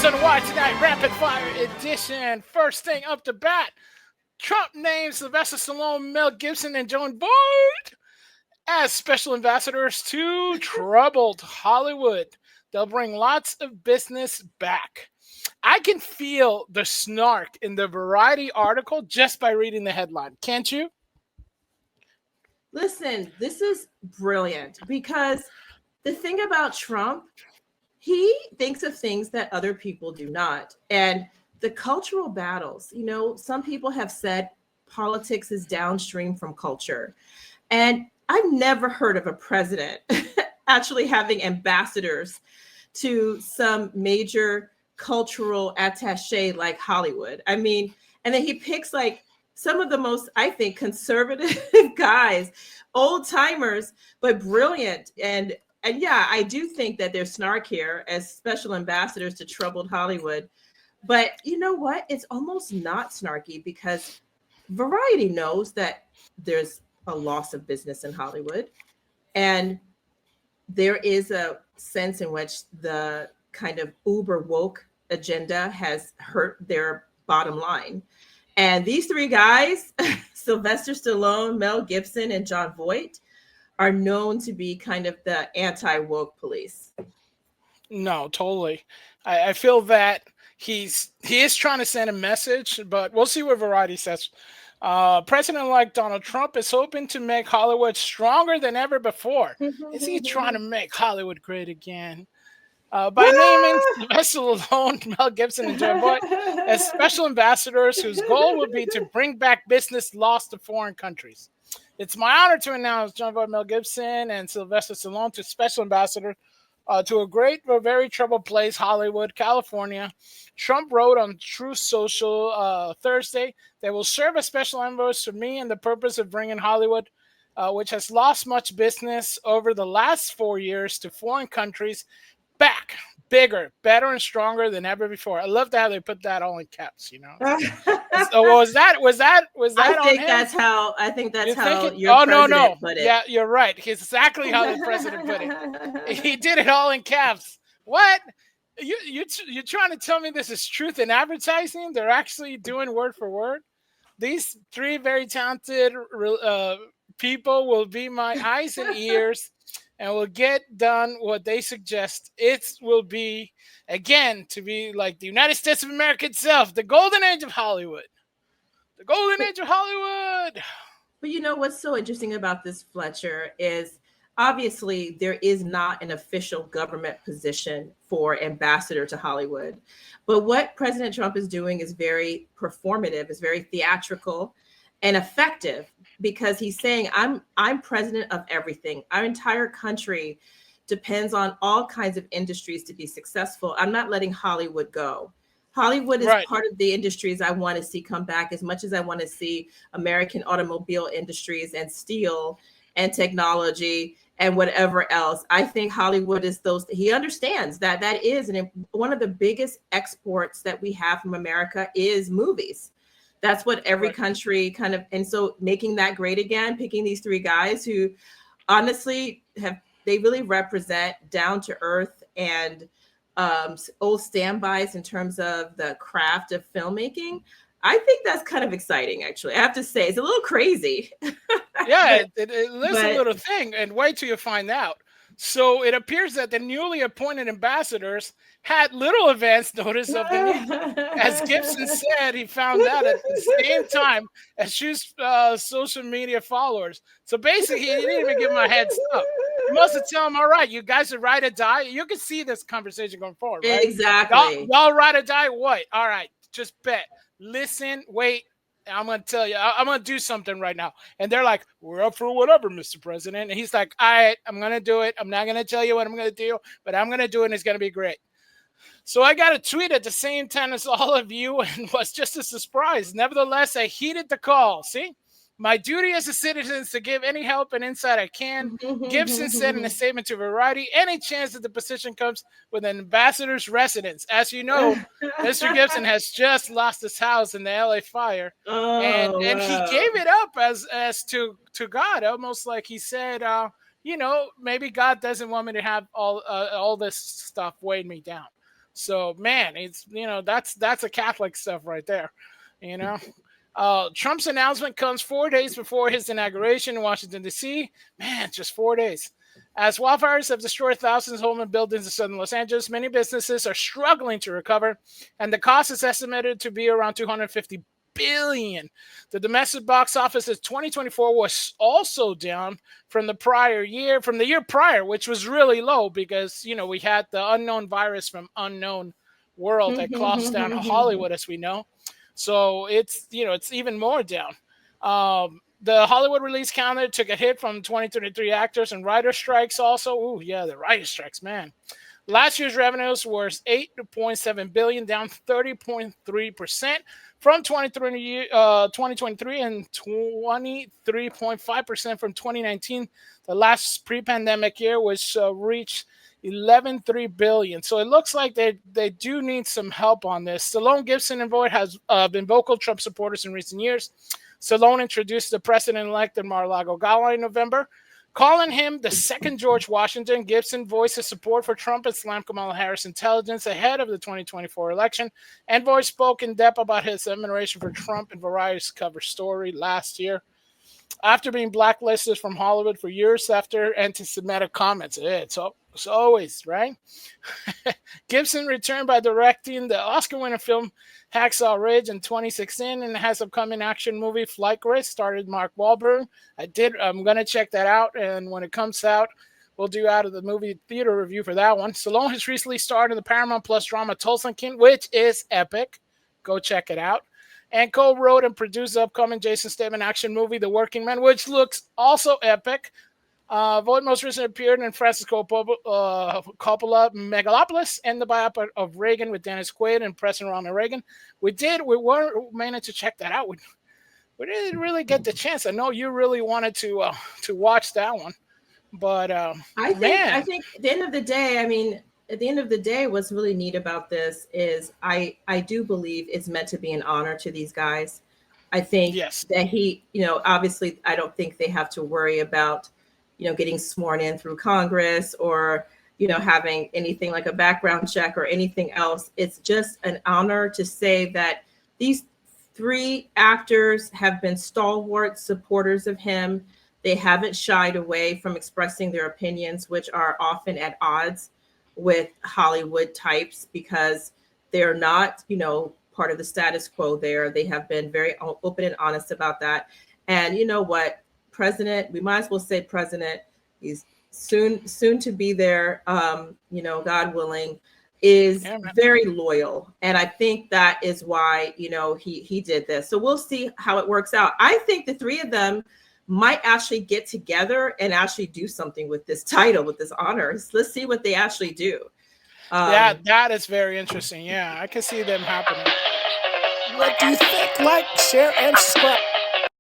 Headlines on Why Tonight, Rapid Fire Edition. First thing up to bat, Trump names Sylvester Stallone, Mel Gibson, and Jon Voight as special ambassadors to troubled Hollywood. They'll bring lots of business back. I can feel the snark in the Variety article just by reading the headline. Can't you? Listen, this is brilliant because the thing about Trump, he thinks of things that other people do not. And the cultural battles, some people have said politics is downstream from culture. And I've never heard of a president actually having ambassadors to some major cultural attaché like Hollywood. I mean, and then he picks like some of the most, I think, conservative guys, old timers, but brilliant. And yeah, I do think that there's snark here as special ambassadors to troubled Hollywood. But you know what? It's almost not snarky because Variety knows that there's a loss of business in Hollywood. And there is a sense in which the kind of uber woke agenda has hurt their bottom line. And these three guys, Sylvester Stallone, Mel Gibson, and Jon Voight, are known to be kind of the anti-woke police. No, totally. I feel that he is trying to send a message, but we'll see what Variety says. President-elect Donald Trump is hoping to make Hollywood stronger than ever before. Is he trying to make Hollywood great again? By naming Sylvester Stallone, Mel Gibson, and Jon Voight as special ambassadors whose goal would be to bring back business lost to foreign countries. It's my honor to announce Jon Voight, Mel Gibson, and Sylvester Stallone to special ambassador to a great but very troubled place, Hollywood, California. Trump wrote on Truth Social Thursday, they will serve as special envoys for me and the purpose of bringing Hollywood, which has lost much business over the last 4 years to foreign countries, back, bigger, better, and stronger than ever before. I love how they put that all in caps. So was that I think on him? I think that's how your president put it. Yeah, you're right. Exactly how the president put it. He did it all in caps. What? You're trying to tell me this is truth in advertising? They're actually doing word for word? These three very talented people will be my eyes and ears and will get done what they suggest. It will be, again, to be like the United States of America itself, the golden age of Hollywood. The golden age of Hollywood. But you know what's so interesting about this, Fletcher, is obviously there is not an official government position for ambassador to Hollywood. But what President Trump is doing is very performative, is very theatrical and effective, because he's saying, I'm president of everything. Our entire country depends on all kinds of industries to be successful. I'm not letting Hollywood go. Hollywood is part of the industries I want to see come back, as much as I want to see American automobile industries and steel and technology and whatever else. I think Hollywood is those. He understands that is one of the biggest exports that we have from America is movies. That's what every country kind of, and so making that great again, picking these three guys who honestly they really represent down to earth and old standbys in terms of the craft of filmmaking. I think that's kind of exciting, actually. I have to say, it's a little crazy. Yeah, it is a little thing, and wait till you find out. So it appears that the newly appointed ambassadors had little advance notice of the need. As Gibson said, he found out at the same time as Shu's social media followers. So basically, he didn't even give him a heads up. He must have told him, all right, you guys are ride or die. You can see this conversation going forward, right? Exactly. Y'all ride or die? What? All right, just bet. Listen, wait. I'm going to tell you, I'm going to do something right now. And they're like, we're up for whatever, Mr. President. And he's like, all right, I'm going to do it. I'm not going to tell you what I'm going to do, but I'm going to do it, and it's going to be great. So I got a tweet at the same time as all of you and was just a surprise. Nevertheless, I heeded the call. See? My duty as a citizen is to give any help and insight I can. Gibson said in a statement to Variety, any chance that the position comes with an ambassador's residence. As you know, Mr. Gibson has just lost his house in the LA fire. And he gave it up as to God, almost like he said, maybe God doesn't want me to have all this stuff weighing me down. So man, it's that's a Catholic stuff right there. You know, Trump's announcement comes 4 days before his inauguration in Washington D.C. Man, just 4 days. As wildfires have destroyed thousands of homes and buildings in southern Los Angeles, many businesses are struggling to recover, and the cost is estimated to be around 250 billion. The domestic box office in 2024 was also down from the year prior, which was really low because we had the unknown virus from unknown world that closed down Hollywood, as we know. So it's even more down. The Hollywood release calendar took a hit from 2023 actors and writer strikes also. Ooh, yeah, the writer strikes, man. Last year's revenues was 8.7 billion, down 30.3% from 2023 and 23.5% from 2019. The last pre-pandemic year, which reached 11.3 billion. So it looks like they do need some help on this. Stallone, Gibson, and Voight has been vocal Trump supporters in recent years. Stallone introduced the president-elect in Mar-a-Lago Gala in November, calling him the second George Washington. Gibson voiced his support for Trump and slammed Kamala Harris' intelligence ahead of the 2024 election. And Voight spoke in depth about his admiration for Trump in Variety's cover story last year. After being blacklisted from Hollywood for years after anti-Semitic comments. It's always, right? Gibson returned by directing the Oscar-winning film Hacksaw Ridge in 2016 and has upcoming action movie Flight Risk, starred Mark Wahlberg. I'm going to check that out, and when it comes out, we'll do out of the movie theater review for that one. Stallone has recently starred in the Paramount Plus drama Tulsa King, which is epic. Go check it out. And co-wrote and produced the upcoming Jason Statham action movie, The Working Man, which looks also epic. Voight most recently appeared in Francis Coppola Megalopolis and the biopic of Reagan with Dennis Quaid and President Ronald Reagan. We were managed to check that out. We didn't really get the chance. I know you really wanted to watch that one, but I think at the end of the day, what's really neat about this is I do believe it's meant to be an honor to these guys. I think that he, obviously, I don't think they have to worry about, getting sworn in through Congress or, having anything like a background check or anything else. It's just an honor to say that these three actors have been stalwart supporters of him. They haven't shied away from expressing their opinions, which are often at odds with Hollywood types because they're not, part of the status quo there. They have been very open and honest about that. And you know what? President, we might as well say president, he's soon to be there, God willing, is very loyal. And I think that is why, he did this. So we'll see how it works out. I think the three of them might actually get together and actually do something with this title, with this honor. Let's see what they actually do. That is very interesting. Yeah, I can see them happening. What do you think? Like, share, and subscribe.